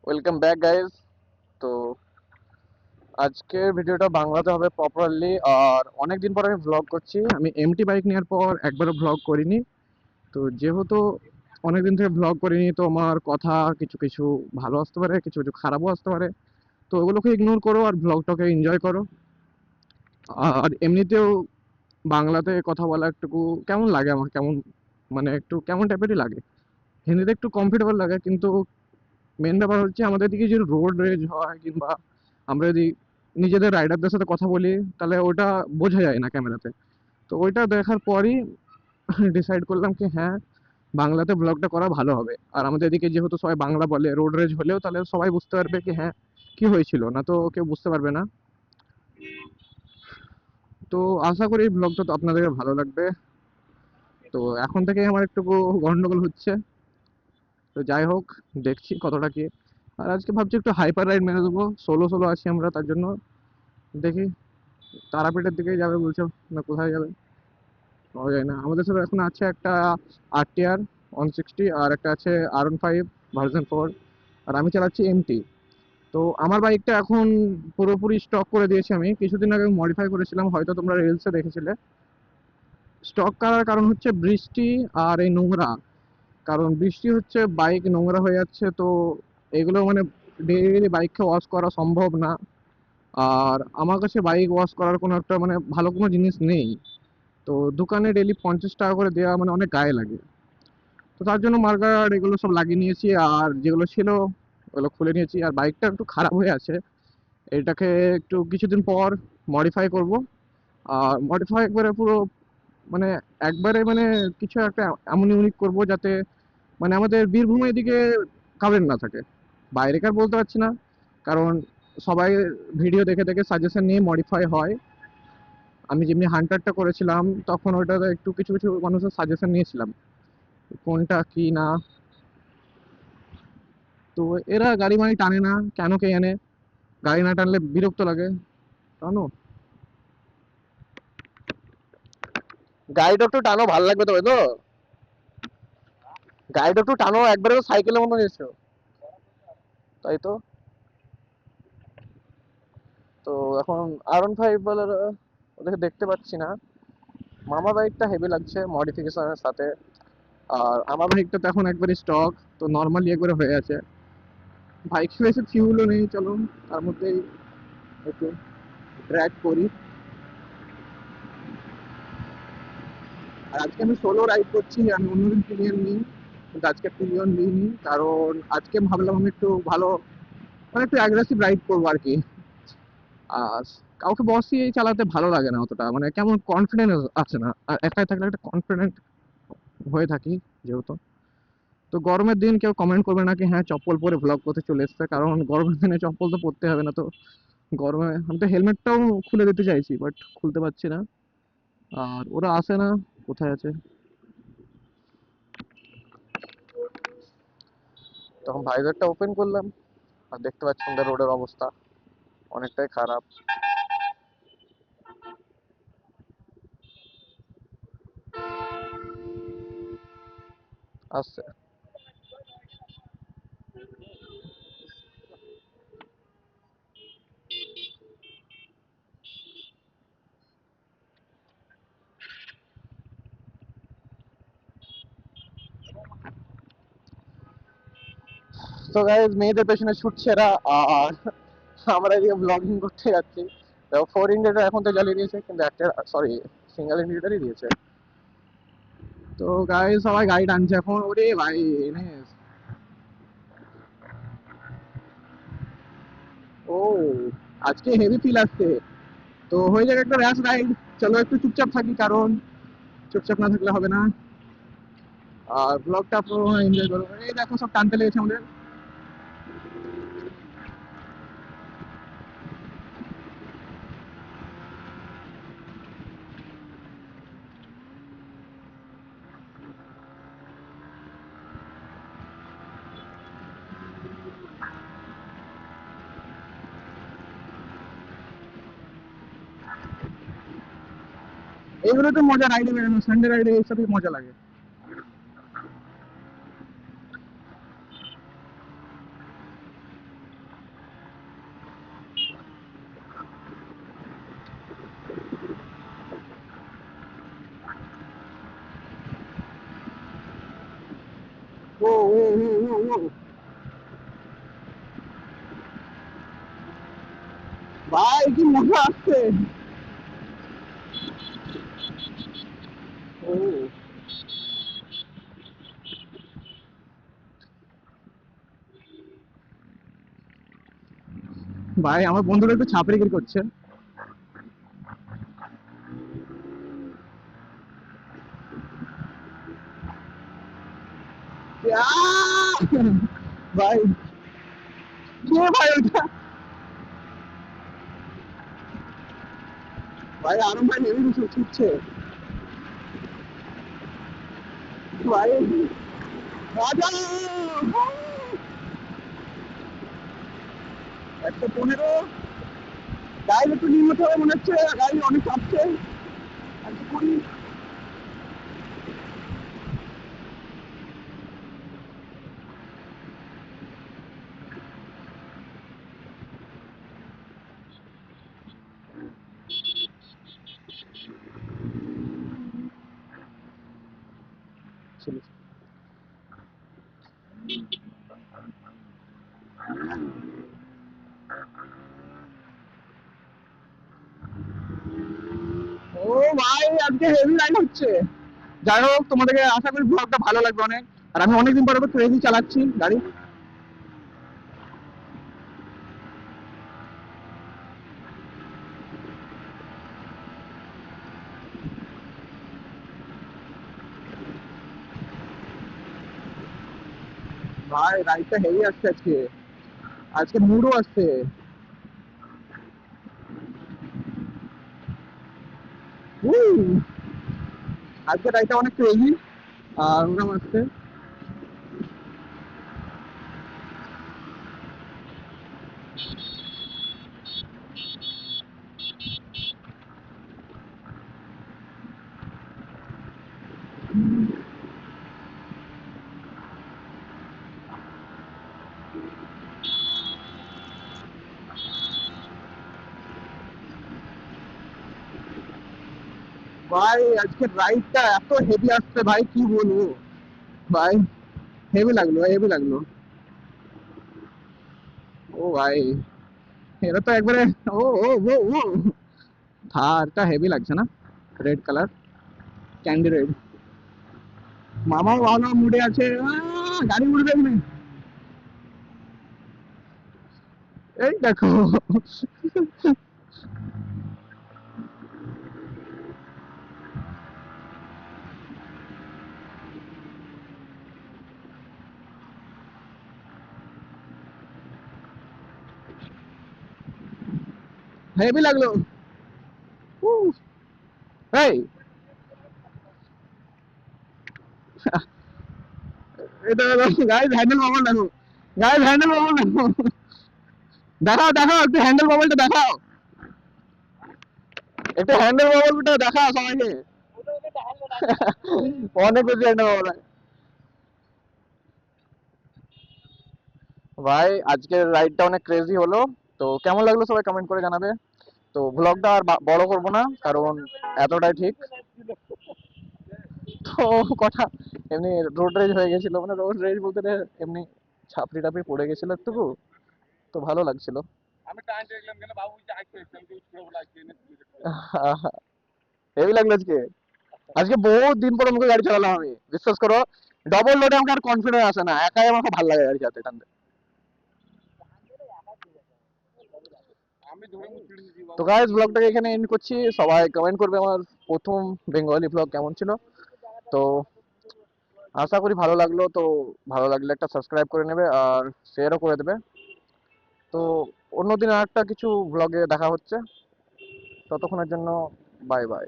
Welcome back guys. তো আজকের ভিডিওটা বাংলাতে হবে প্রপারলি। আর অনেকদিন পর আমি ভ্লগ করছি। আমি এমটি বাইক নেওয়ার পর একবারও ভ্লগ করিনি। তো যেহেতু অনেকদিন থেকে ভ্লগ করিনি, তো আমার কথা কিছু কিছু ভালো আসতে পারে, কিছু কিছু খারাপও আসতে পারে। তো ওগুলোকে ইগনোর করো আর ভ্লগটাকে এনজয় করো। আর এমনিতেও বাংলাতে কথা বলা একটু কেমন লাগে আমার, কেমন মানে একটু কেমন টাইপেরই লাগে। হিন্দিতে একটু কমফোর্টেবল লাগে, কিন্তু মেন ব্যাপার হচ্ছে আমাদের দিকে যদি রোড রেজ হয় কিংবা আমরা যদি নিজেদের রাইডারদের সাথে কথা বলি, তাহলে ওটা বোঝা যায় না ক্যামেরাতে। তো ওইটা দেখার পরই ডিসাইড করলাম কি হ্যাঁ, বাংলাতে ব্লগটা করা ভালো হবে। আর আমাদের এদিকে যেহেতু সবাই বাংলা বলে, রোড রেজ হলেও তাহলে সবাই বুঝতে পারবে কি হ্যাঁ কি হয়েছিল, না তো কেউ বুঝতে পারবে না। তো আশা করি এই ব্লগটা তো আপনাদের ভালো লাগবে। তো এখন থেকে আমার একটু গন্ডগোল হচ্ছে। তো যাই হোক, দেখছি কতটা কি। আর আজকে ভাবছি একটু হাইপার রাইড মেরে দেবো, সোলো সোলো আছি আমরা, তার জন্য দেখি। তারাপীঠের দিকেই যাবে বলছো, না কোথায় যাবে পাওয়া যায় না। আমাদের সাথে এখন আছে একটা RTR 160, আর একটা আছে R15 ভার্সন 4। আর আমি চালাচ্ছি এমটি। তো আমার বাইকটা এখন পুরোপুরি স্টক করে দিয়েছি। আমি কিছুদিন আগে মডিফাই করেছিলাম, হয়তো তোমরা রিলসে দেখেছিলে। স্টক করার কারণ হচ্ছে বৃষ্টি আর এই নোংরা। কারণ বৃষ্টি হচ্ছে, বাইক নোংরা হয়ে যাচ্ছে। তো এগুলো মানে ডেইলি বাইককে ওয়াশ করা সম্ভব না। আর আমার কাছে বাইক ওয়াশ করার কোনো একটা মানে ভালো কোনো জিনিস নেই। তো দোকানে ডেইলি 50 টাকা করে দেওয়া মানে অনেক গায়ে লাগে। তো তার জন্য মার্কার এগুলো সব লাগিয়ে নিয়েছি, আর যেগুলো ছিল ওগুলো খুলে নিয়েছি। আর বাইকটা একটু খারাপ হয়ে আছে, এটাকে একটু কিছুদিন পর মডিফাই করব। আর মডিফাই একবারে পুরো মানে একবারে মানে কিছু একটা এমন ইউনিক করব যাতে মানে আমাদের বীরভূমের এদিকে কারেন্ট না থাকে। বাইরেকার বলতে পারছি না, কারণ সবাই ভিডিও দেখে দেখে সাজেশন নিয়ে মডিফাই হয়। আমি যেমনি হান্টারটা করেছিলাম, তখন ওইটাতে একটু কিছু কিছু মানুষের সাজেশন নিয়েছিলাম কোনটা কি না। তো এরা গাড়ি মাড়ি টানে না কেন কে জানে, গাড়ি না টানলে বিরক্ত লাগে, জানো। গাড়িটা একটু টানো, ভালো লাগবে তবে তো। গাড়িটা একটু টানো, একবারে সাইকেলের মতো এসছো, তাই তো। তো এখন R15 বলে ওদেরকে দেখতে পাচ্ছি না। মামা বাইকটা হেভি লাগছে মডিফিকেশনের সাথে। আর আমার বাইকটা তো এখন একবারে স্টক, তো নর্মালি একবারে হয়ে আছে। বাইকে বেশি ফিউলও নেই, চলো তার মধ্যেই একটু ড্র্যাগ করি। আর আজকে আমি সোলো রাইড করছি, আমি অন্যদিন পিলিয়ন নিই, কিন্তু আজকে পিলিয়ন নিইনি। কারণ আজকে ভাবলাম আমি একটু ভালো মানে একটু অ্যাগ্রেসিভ রাইড করবো আর কি। আর কাউকে বসিয়ে চালাতে ভালো লাগে না অতটা, মানে কেমন কনফিডেন্স আছে না। আর একাই থাকলে একটা কনফিডেন্ট হয়ে থাকি যেহেতু। তো গরমের দিন কেউ কমেন্ট করবে না কি হ্যাঁ চপ্পল পরে ভ্লগ করতে চলে এসছে, কারণ গরমের দিনে চপ্পল তো পরতে হবে না। তো গরমে আমি তো হেলমেটটাও খুলে দিতে চাইছি, বাট খুলতে পারছি না। আর ওরা আসে না, কোথায় আছে। তখন ভাইজারটা ওপেন করলাম, আর দেখতে পাচ্ছি আমাদের রোডের অবস্থা অনেকটাই খারাপ। আসছে। তো গাইজ, মেয়েদের পেছনে ছুটছে এরা, আর আমরা এদিকে ব্লগিং করতে যাচ্ছি। দেখো 4 ইন্ডিকেটর এখন তো জ্বালিয়ে দিয়েছে, কিন্তু একটা সরি সিঙ্গেল ইন্ডিকেটরই দিয়েছে। তো গাইজ সবাই গাড়ি টানছে এখন, ওরে ভাই এনএস। ও, আজকে হেভি ফিল আসছে। তো হয়ে যাবে একটা র্যাশ রাইড। চলো একটু চুপচাপ থাকি, কারণ চুপচাপ না থাকলে হবে না। আর ব্লগটা পুরো এনজয় করবো। এই দেখো সব টানতে লেগেছে আমাদের। এইগুলো তো মজা, রাইডে বেরোনো, সানডে রাইডে এইসবই মজা লাগে। ভাই কি মজা আসছে। ও ভাই, আমার বন্ধুরা একটু ছাপড়িগিরি করছে। আহ! ভাই কে ভাই ওইটা? ভাই আরম ভাই হেভি কিছু ছুটছে ভাই। রাজা 115, গাড়ি একটু নিম্নত হবে মনে হচ্ছে, গাড়ি অনেক চাপছে। 120। ও ভাই আজকে হেভি রাইড হচ্ছে। যাই হোক, তোমাদেরকে আশা করি ব্লগটা ভালো লাগবে অনেক। আর আমি অনেকদিন পরে ক্রেজি চালাচ্ছি গাড়ি। ভাই রাইডটা হেভি আসছে আজকে, আজকে মুডও আসছে। উহ, আজকে রাইডটা অনেক ক্রেজি আর ওরকম আসছে। ভাই আজকে রাইডটা এত হেভি আসছে ভাই, কি বলবো ভাই। হেভি লাগলো, হেভি লাগলো। ও ভাই, এটা তো একবারে ও ও ও ও থারটা হেভি লাগছে না? Red colour, candy red. মামাও ভালো মুডে আছে। গাড়ি উড়বে না। এই দেখো, হেভি লাগলো। উহ, এই এটা গাইস হ্যান্ডেল বাবল দেখো, গাইস হ্যান্ডেল বাবল দেখো। দেখাও দেখাও, একটু হ্যান্ডেল বাবলটা দেখাও, একটু হ্যান্ডেল বাবলটা দেখাও সবাইকে। অনেক বেশি হ্যান্ডেল বাবল। ভাই আজকের রাইডটা অনেক ক্রেজি হলো। তো কেমন লাগলো সবাই কমেন্ট করে জানাবে। তো ব্লগটা আর বড় করব না, কারণ এতটাই ঠিক। তো কথা এমনি রোড রেজ হয়ে গেছিল, মানে রোড রেজ বলতে এমনি ছাপড়ি টাপড়ি পড়ে গেছিল একটু, তো ভালো লাগছিল। হেভি লাগলো আজকে। আজকে বহুত দিন পর আমাকে গাড়ি চালালাম আমি, বিশ্বাস করো। ডবল লোডে আমাকে আর কনফিডেন্স আসে না, একাই আমাকে ভালো লাগে গাড়ি চালাতে টানতে। তো গাইস ব্লগটাকে এখানে এন্ড করছি। সবাই কমেন্ট করবে আমার প্রথম বেঙ্গলি ব্লগ কেমন ছিল। তো আশা করি ভালো লাগলো। তো ভালো লাগলে একটা সাবস্ক্রাইব করে নেবে আর শেয়ারও করে দেবে। তো অন্যদিন আর একটা কিছু ব্লগে দেখা হচ্ছে, ততক্ষণের জন্য বাই বাই।